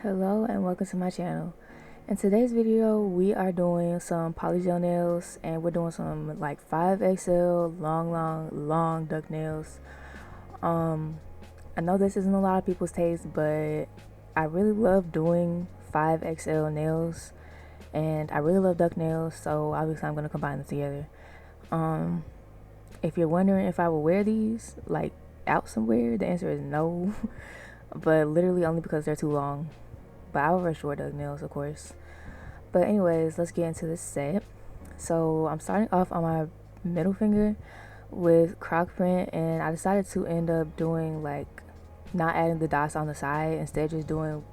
Hello and welcome to my channel. In today's video we are doing some polygel nails and we're doing some like 5XL long duck nails. I know this isn't a lot of people's taste, but I really love doing 5XL nails and I really love duck nails, so obviously I'm going to combine them together. If you're wondering if I will wear these like out somewhere, the answer is no. But literally only because they're too long. But I would wear short duck nails, of course. But anyways, let's get into this set. So I'm starting off on my middle finger with croc print, and I decided to end up doing like not adding the dots on the side, instead just doing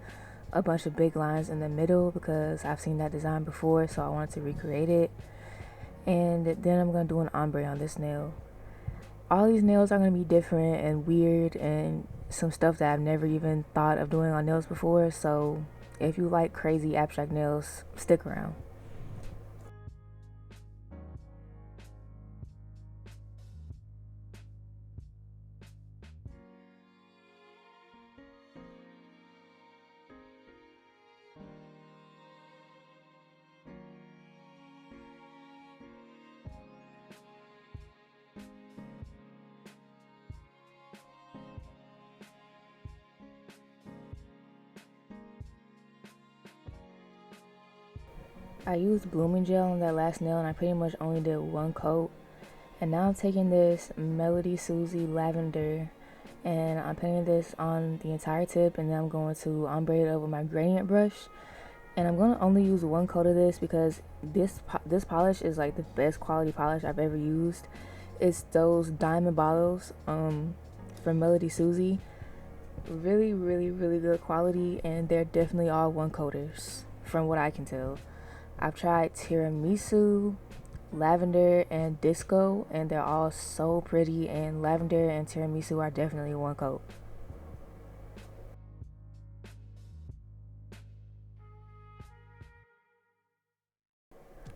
a bunch of big lines in the middle because I've seen that design before, so I wanted to recreate it. And then I'm gonna do an ombre on this nail. All these nails are gonna be different and weird and some stuff that I've never even thought of doing on nails before, so if you like crazy abstract nails, stick around. I used blooming gel on that last nail and I pretty much only did one coat. And now I'm taking this Melody Susie Lavender and I'm painting this on the entire tip, and then I'm going to ombre it up with my gradient brush. And I'm going to only use one coat of this because this polish is like the best quality polish I've ever used. It's those diamond bottles from Melody Susie. Really good quality, and they're definitely all one coaters from what I can tell. I've tried tiramisu, lavender, and disco, and they're all so pretty, and lavender and tiramisu are definitely one coat.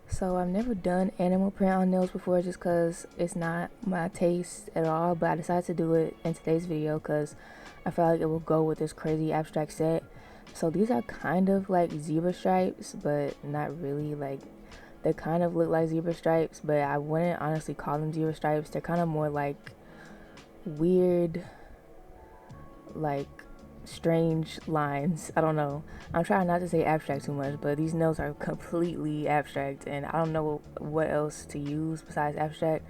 So I've never done animal print on nails before just because it's not my taste at all, but I decided to do it in today's video because I felt like it will go with this crazy abstract set. So these are kind of like zebra stripes, but not really. Like, they kind of look like zebra stripes, but I wouldn't honestly call them zebra stripes. They're kind of more like weird, like strange lines. I don't know. I'm trying not to say abstract too much, but these nails are completely abstract and I don't know what else to use besides abstract.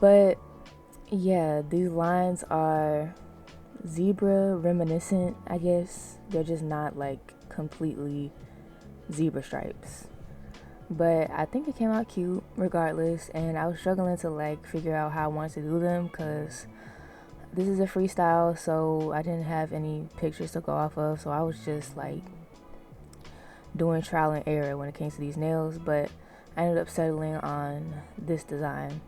But yeah, these lines are zebra reminiscent, I guess. They're just not like completely zebra stripes. But I think it came out cute regardless, and I was struggling to like figure out how I wanted to do them because this is a freestyle, so I didn't have any pictures to go off of, so I was just like doing trial and error when it came to these nails, but I ended up settling on this design.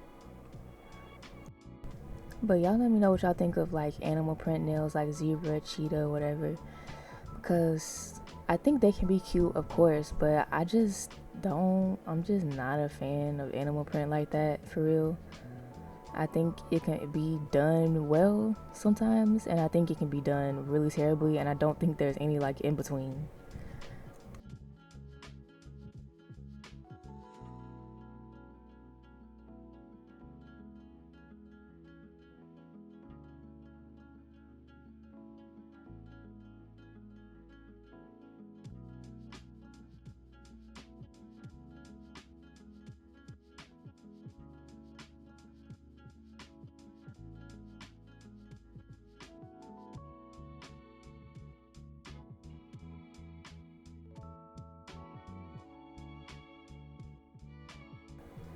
But y'all let me know what y'all think of like animal print nails, like zebra, cheetah, whatever, because I think they can be cute, of course, but I'm just not a fan of animal print like that, for real. I think it can be done well sometimes, and I think it can be done really terribly, and I don't think there's any like in between.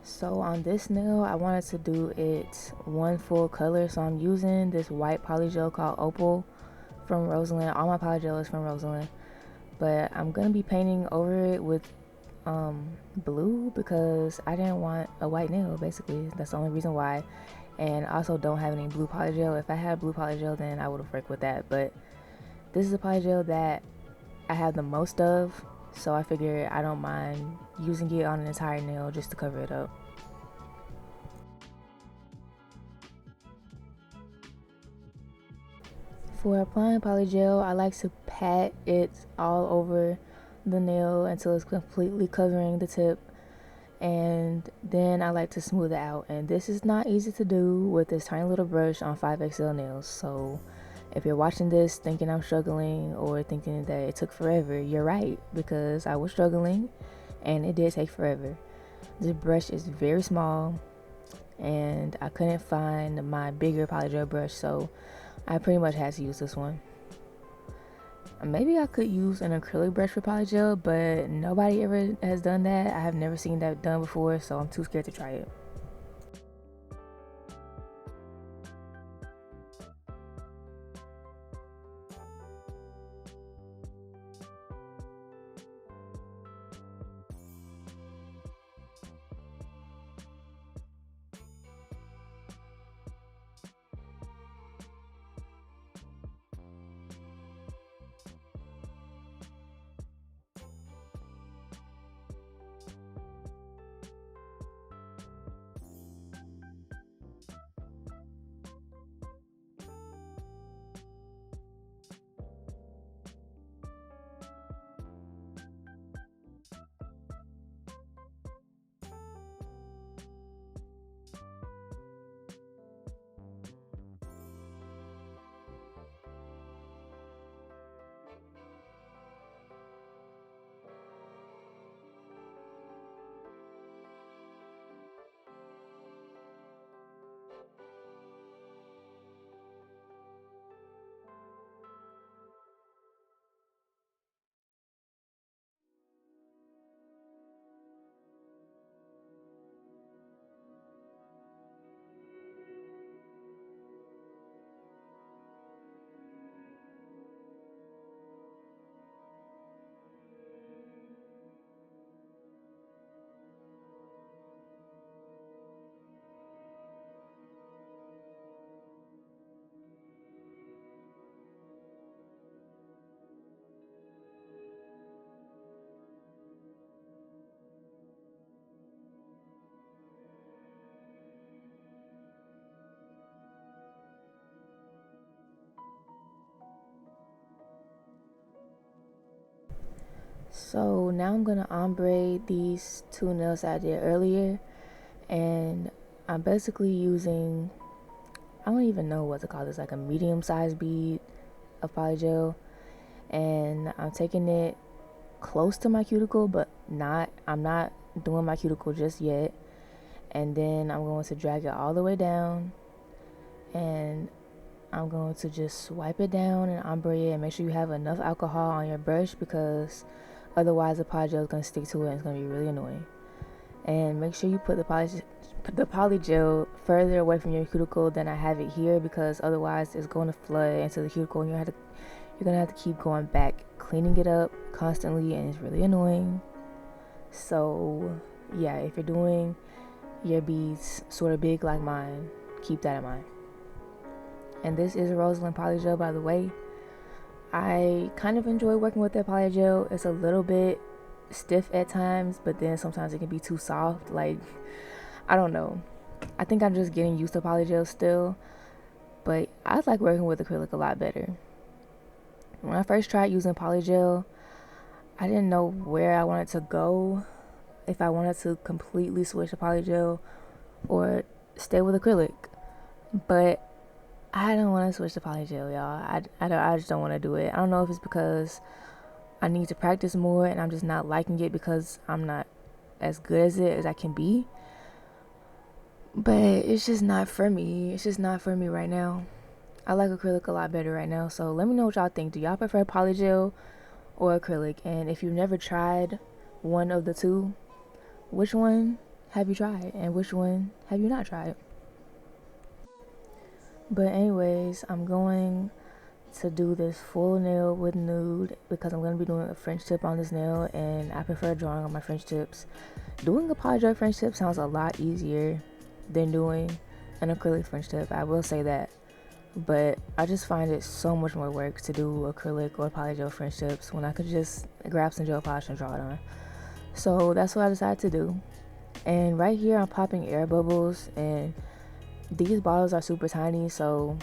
So on this nail, I wanted to do it one full color, so I'm using this white polygel called Opal from Rosalind. All my polygel is from Rosalind, but I'm gonna be painting over it with blue because I didn't want a white nail. Basically, that's the only reason why. And I also don't have any blue polygel. If I had blue polygel, then I would have worked with that, but this is a polygel that I have the most of, so I figure I don't mind using it on an entire nail just to cover it up. For applying polygel, I like to pat it all over the nail until it's completely covering the tip, and then I like to smooth it out. And this is not easy to do with this tiny little brush on 5XL nails. So if you're watching this thinking I'm struggling or thinking that it took forever, you're right, because I was struggling and it did take forever. This brush is very small and I couldn't find my bigger polygel brush, so I pretty much had to use this one. Maybe I could use an acrylic brush for polygel, but nobody ever has done that. I have never seen that done before, so I'm too scared to try it. So now I'm gonna ombre these two nails I did earlier, and I'm basically using, I don't even know what to call this, like a medium-sized bead of polygel, and I'm taking it close to my cuticle, but I'm not doing my cuticle just yet. And then I'm going to drag it all the way down, and I'm going to just swipe it down and ombre it, and make sure you have enough alcohol on your brush, because otherwise the polygel is going to stick to it and it's going to be really annoying. And make sure you put the polygel further away from your cuticle than I have it here, because otherwise it's going to flood into the cuticle and you're going to have to keep going back cleaning it up constantly, and it's really annoying. So yeah, if you're doing your beads sort of big like mine, keep that in mind. And this is a Rosalind polygel, by the way. I kind of enjoy working with that polygel. It's a little bit stiff at times, but then sometimes it can be too soft. Like, I don't know. I think I'm just getting used to polygel still, but I like working with acrylic a lot better. When I first tried using polygel, I didn't know where I wanted to go, if I wanted to completely switch to polygel or stay with acrylic. But I don't want to switch to polygel, y'all. I just don't want to do it. I don't know if it's because I need to practice more and I'm just not liking it because I'm not as good as it as I can be. But it's just not for me. It's just not for me right now. I like acrylic a lot better right now. So let me know what y'all think. Do y'all prefer polygel or acrylic? And if you've never tried one of the two, which one have you tried and which one have you not tried? But anyways, I'm going to do this full nail with nude because I'm going to be doing a French tip on this nail, and I prefer drawing on my French tips. Doing a polygel French tip sounds a lot easier than doing an acrylic French tip, I will say that. But I just find it so much more work to do acrylic or polygel French tips when I could just grab some gel polish and draw it on. So that's what I decided to do. And right here I'm popping air bubbles, and these bottles are super tiny, so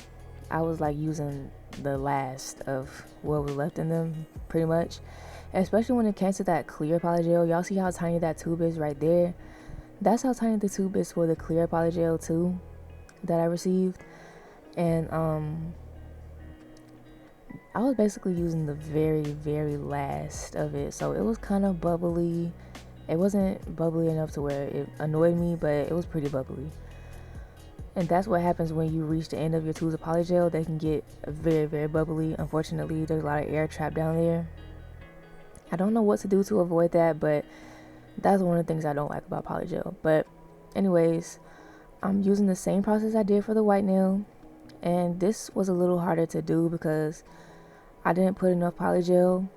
I was like using the last of what was left in them pretty much, especially when it came to that clear polygel. Y'all see how tiny that tube is right there? That's how tiny the tube is for the clear polygel too that I received. And I was basically using the very, very last of it, so it was kind of bubbly. It wasn't bubbly enough to where it annoyed me, but it was pretty bubbly. And that's what happens when you reach the end of your tubes of polygel. They can get very, very bubbly. Unfortunately, there's a lot of air trapped down there. I don't know what to do to avoid that, but that's one of the things I don't like about polygel. But anyways, I'm using the same process I did for the white nail, and this was a little harder to do because I didn't put enough polygel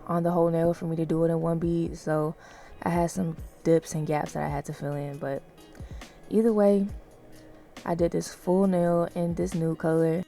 on the whole nail for me to do it in one bead, so I had some dips and gaps that I had to fill in. But either way, I did this full nail in this nude color.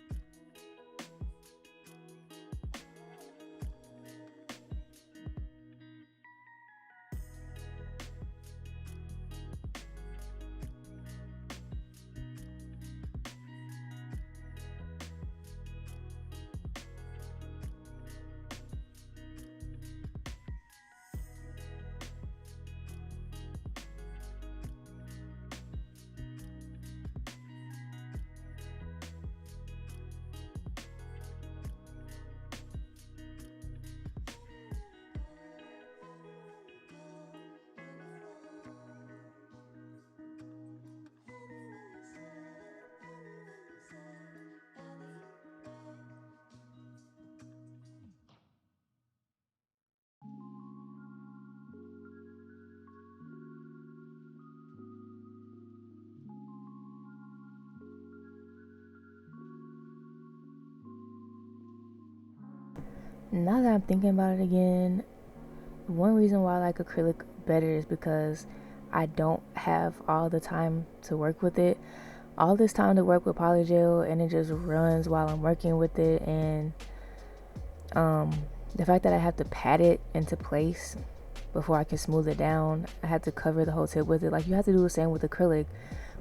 Now that I'm thinking about it again, one reason why I like acrylic better is because I don't have all the time to work with it. All this time to work with polygel, and it just runs while I'm working with it. And the fact that I have to pat it into place before I can smooth it down, I have to cover the whole tip with it. Like, you have to do the same with acrylic,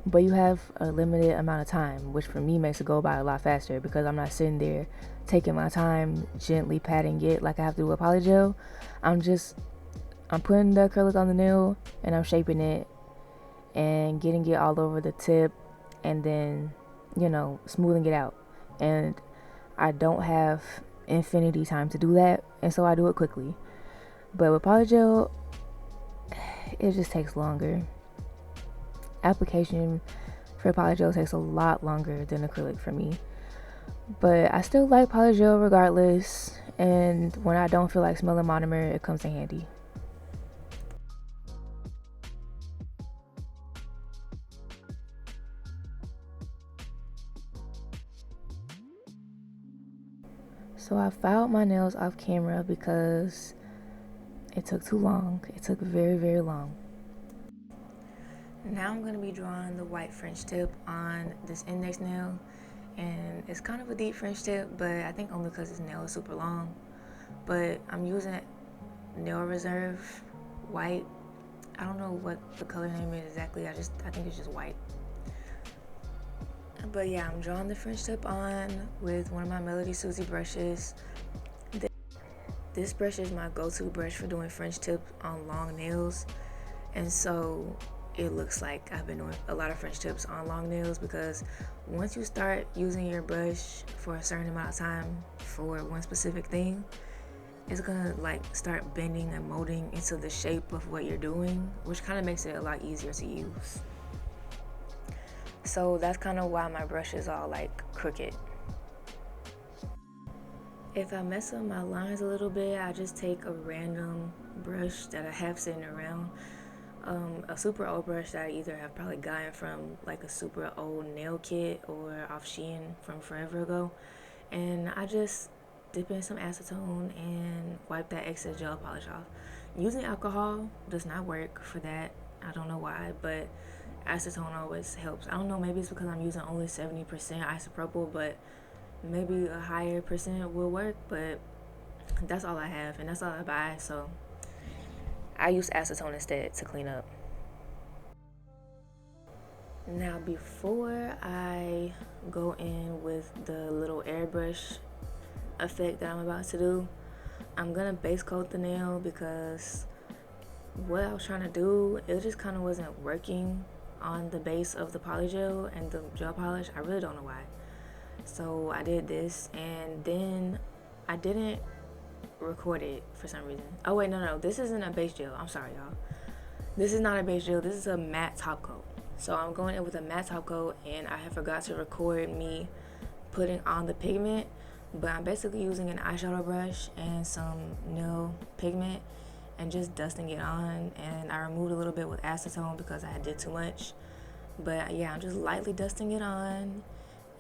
but you have a limited amount of time, which for me makes it go by a lot faster because I'm not sitting there taking my time gently patting it like I have to do with polygel. I'm putting the acrylic on the nail and I'm shaping it and getting it all over the tip, and then, smoothing it out. And I don't have infinity time to do that, and so I do it quickly. But with polygel, it just takes longer. Application for polygel takes a lot longer than acrylic for me. But I still like polygel regardless, and when I don't feel like smelling monomer, it comes in handy. So I filed my nails off camera because it took too long. It took very, very long. Now I'm going to be drawing the white French tip on this index nail, and it's kind of a deep French tip, but I think only because this nail is super long. But I'm using Nail Reserve white. I don't know what the color name is exactly. I think it's just white. But yeah, I'm drawing the French tip on with one of my Melody Susie brushes. This brush is my go-to brush for doing French tips on long nails, and so it looks like I've been doing a lot of French tips on long nails, because once you start using your brush for a certain amount of time for one specific thing, it's gonna like start bending and molding into the shape of what you're doing, which kind of makes it a lot easier to use. So that's kind of why my brush is all like crooked. If I mess up my lines a little bit, I just take a random brush that I have sitting around, a super old brush that I either have probably gotten from like a super old nail kit or off Shein from forever ago, and I just dip in some acetone and wipe that excess gel polish off. Using alcohol does not work for that. I don't know why, but acetone always helps. I don't know, maybe it's because I'm using only 70% isopropyl, but maybe a higher percent will work. But that's all I have, and that's all I buy, so I use acetone instead to clean up. Now before I go in with the little airbrush effect that I'm about to do, I'm gonna base coat the nail because what I was trying to do, it just kind of wasn't working on the base of the polygel and the gel polish. I really don't know why. So I did this, and then I didn't record it for some reason. Oh wait, no, this isn't a base gel. I'm sorry, y'all. This is not a base gel. This is a matte top coat. So I'm going in with a matte top coat, and I have forgot to record me putting on the pigment, but I'm basically using an eyeshadow brush and some nail pigment and just dusting it on. And I removed a little bit with acetone because I did too much. But yeah, I'm just lightly dusting it on,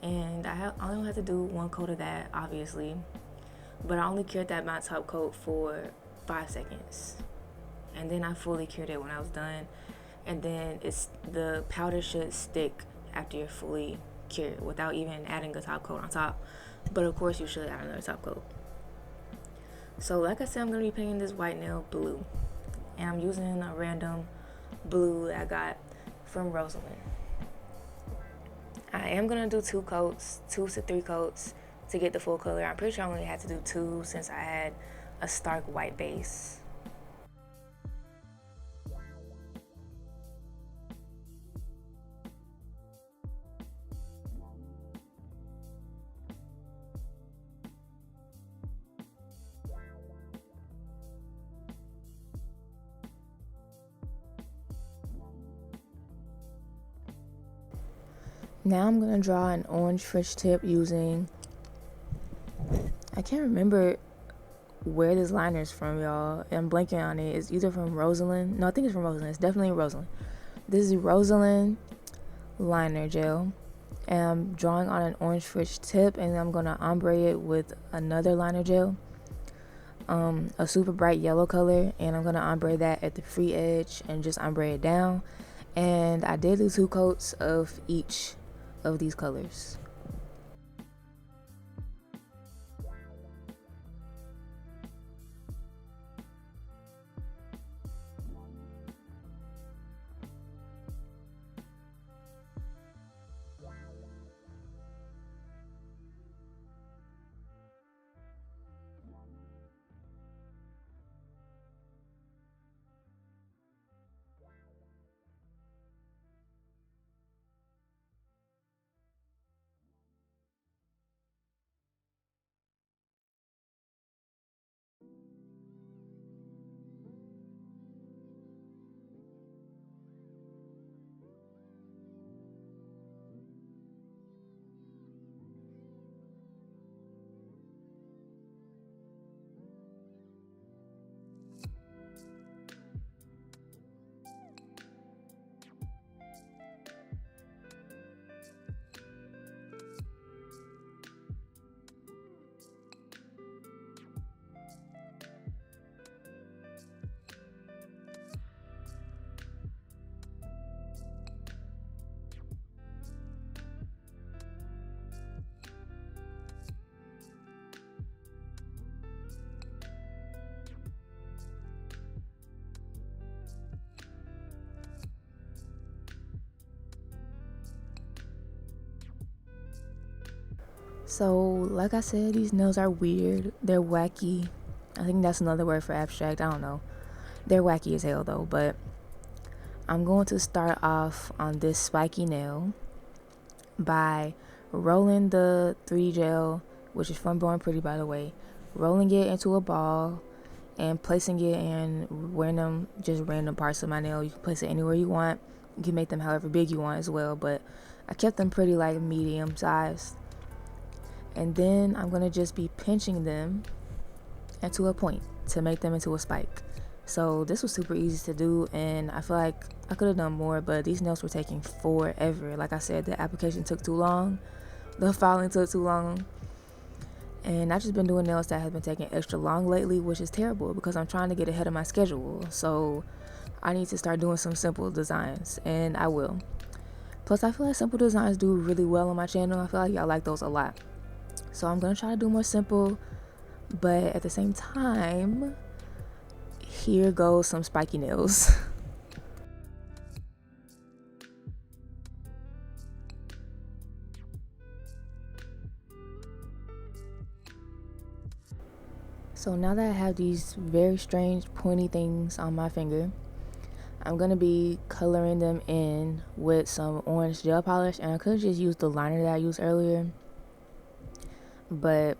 and I only have to do one coat of that, obviously. But I only cured that matte top coat for 5 seconds, and then I fully cured it when I was done. And then the powder should stick after you're fully cured without even adding a top coat on top. But of course you should add another top coat. So like I said, I'm going to be painting this white nail blue, and I'm using a random blue that I got from Rosalind. I am going to do 2 to 3 coats to get the full color. I'm pretty sure I only had to do 2 since I had a stark white base. Now I'm going to draw an orange French tip using, I can't remember where this liner is from, y'all. I'm blanking on it. It's either from Rosalind. No, I think it's from Rosalind. It's definitely Rosalind. This is Rosalind liner gel. And I'm drawing on an orange French tip, and I'm going to ombre it with another liner gel. A super bright yellow color, and I'm going to ombre that at the free edge and just ombre it down. And I did do 2 coats of each of these colors. So, like I said, these nails are weird. They're wacky. I think that's another word for abstract. I don't know. They're wacky as hell, though. But I'm going to start off on this spiky nail by rolling the 3D gel, which is from Born Pretty, by the way, rolling it into a ball and placing it in random parts of my nail. You can place it anywhere you want. You can make them however big you want as well, but I kept them pretty like medium sized. And then I'm going to just be pinching them into a point to make them into a spike. So this was super easy to do, and I feel like I could have done more, but these nails were taking forever. Like I said, the application took too long, the filing took too long, and I've just been doing nails that have been taking extra long lately, which is terrible because I'm trying to get ahead of my schedule. So I need to start doing some simple designs, and I will. Plus, I feel like simple designs do really well on my channel. I feel like y'all like those a lot. So I'm going to try to do more simple, but at the same time, here goes some spiky nails. So now that I have these very strange pointy things on my finger, I'm going to be coloring them in with some orange gel polish. And I could have just used the liner that I used earlier, but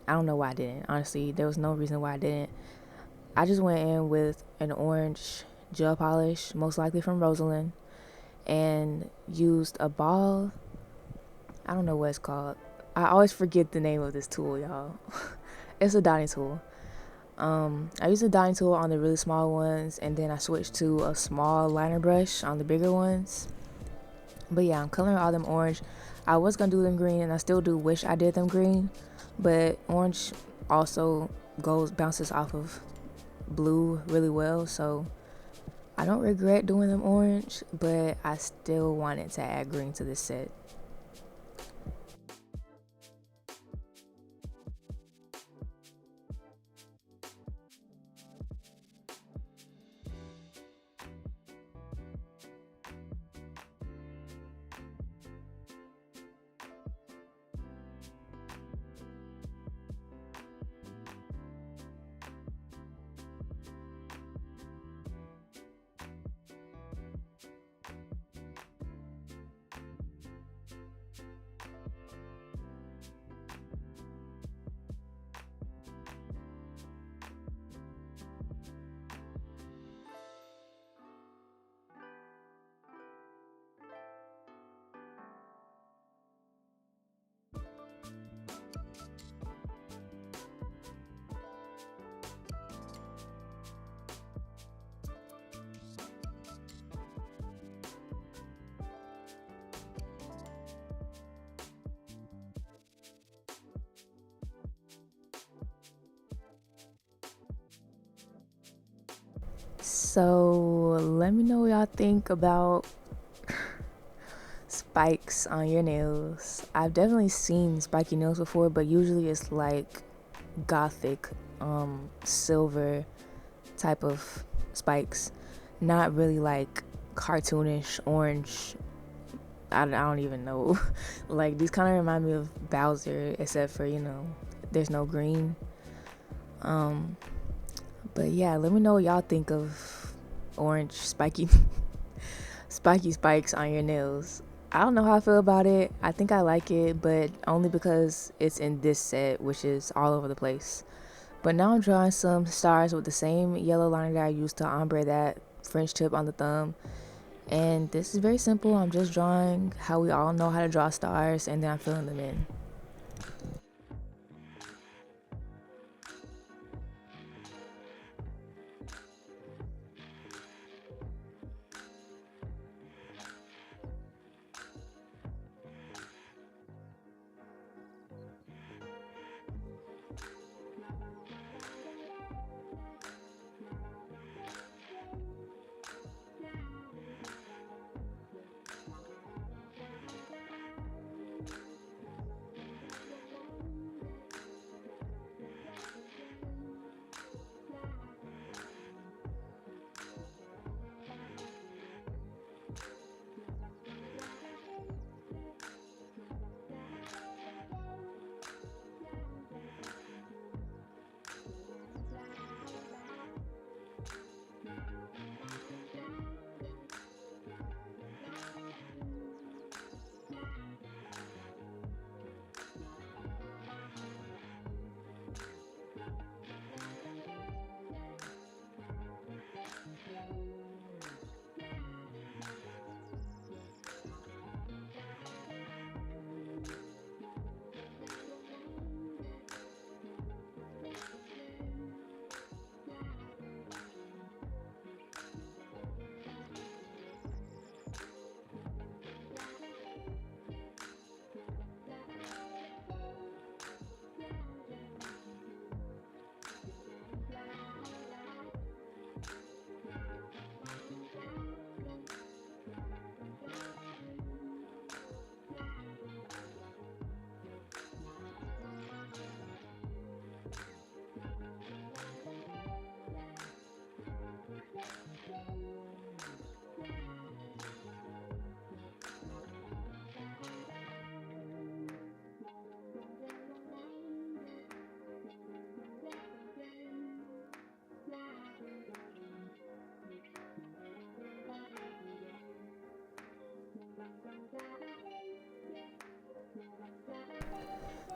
I don't know why I didn't. Honestly, there was no reason why I didn't. I just went in with an orange gel polish, most likely from Rosalind, and used a ball. I don't know what it's called. I always forget the name of this tool, y'all. It's a dotting tool. I used a dotting tool on the really small ones, and then I switched to a small liner brush on the bigger ones. But yeah, I'm coloring all them orange. I was gonna do them green, and I still do wish I did them green, but orange also bounces off of blue really well, so I don't regret doing them orange, but I still wanted to add green to this set. So let me know what y'all think about spikes on your nails. I've definitely seen spiky nails before, but usually it's like gothic, silver type of spikes, not really like cartoonish orange. I don't even know. Like, these kind of remind me of Bowser, except for, there's no green. But yeah, let me know what y'all think of orange spiky spiky spikes on your nails. I don't know how I feel about it. I think I like it, but only because it's in this set, which is all over the place. But now I'm drawing some stars with the same yellow liner that I used to ombre that French tip on the thumb. And this is very simple. I'm just drawing how we all know how to draw stars, and then I'm filling them in.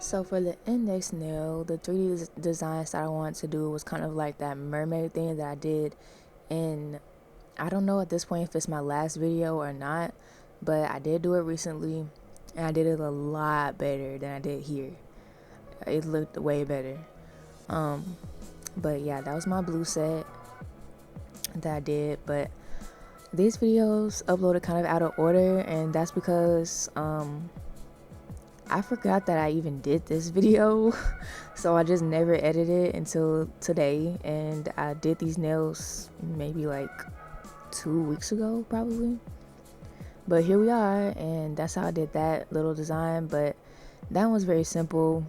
So for the index nail, the 3D design that I wanted to do was kind of like that mermaid thing that I did in, I don't know at this point if it's my last video or not, but I did do it recently and I did it a lot better than I did here. It looked way better. But yeah, that was my blue set that I did, but these videos uploaded kind of out of order, and that's because I forgot that I even did this video. So I just never edited it until today, and I did these nails maybe like 2 weeks ago probably. But here we are, and that's how I did that little design. But that was very simple,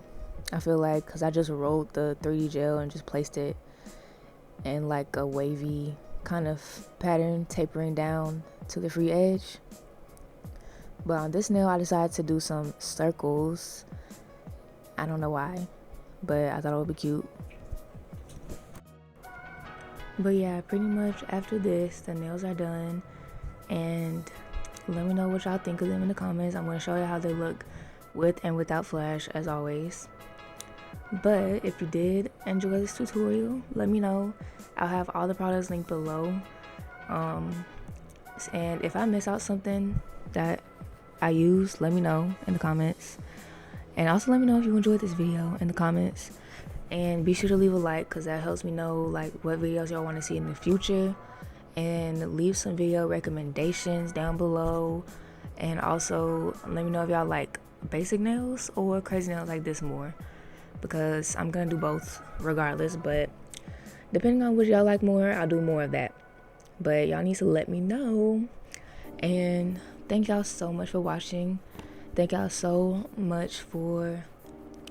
I feel like, because I just rolled the 3D gel and just placed it in like a wavy kind of pattern, tapering down to the free edge. But on this nail I decided to do some circles. I don't know why, but I thought it would be cute. But yeah, pretty much after this the nails are done, and let me know what y'all think of them in the comments. I'm going to show you how they look with and without flash as always. But if you did enjoy this tutorial, let me know. I'll have all the products linked below. And if I miss out something that I use, let me know in the comments. And also let me know if you enjoyed this video in the comments. And be sure to leave a like, because that helps me know like what videos y'all want to see in the future. And leave some video recommendations down below. And also let me know if y'all like basic nails or crazy nails like this more, because I'm gonna do both regardless. But depending on what y'all like more, I'll do more of that. But y'all need to let me know. And thank y'all so much for watching. Thank y'all so much for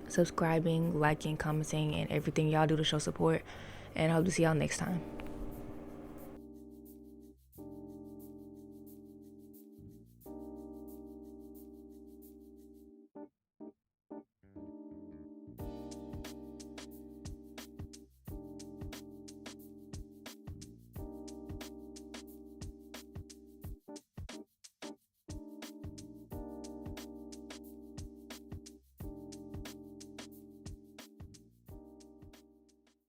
subscribing, liking, commenting, and everything y'all do to show support. And I hope to see y'all next time.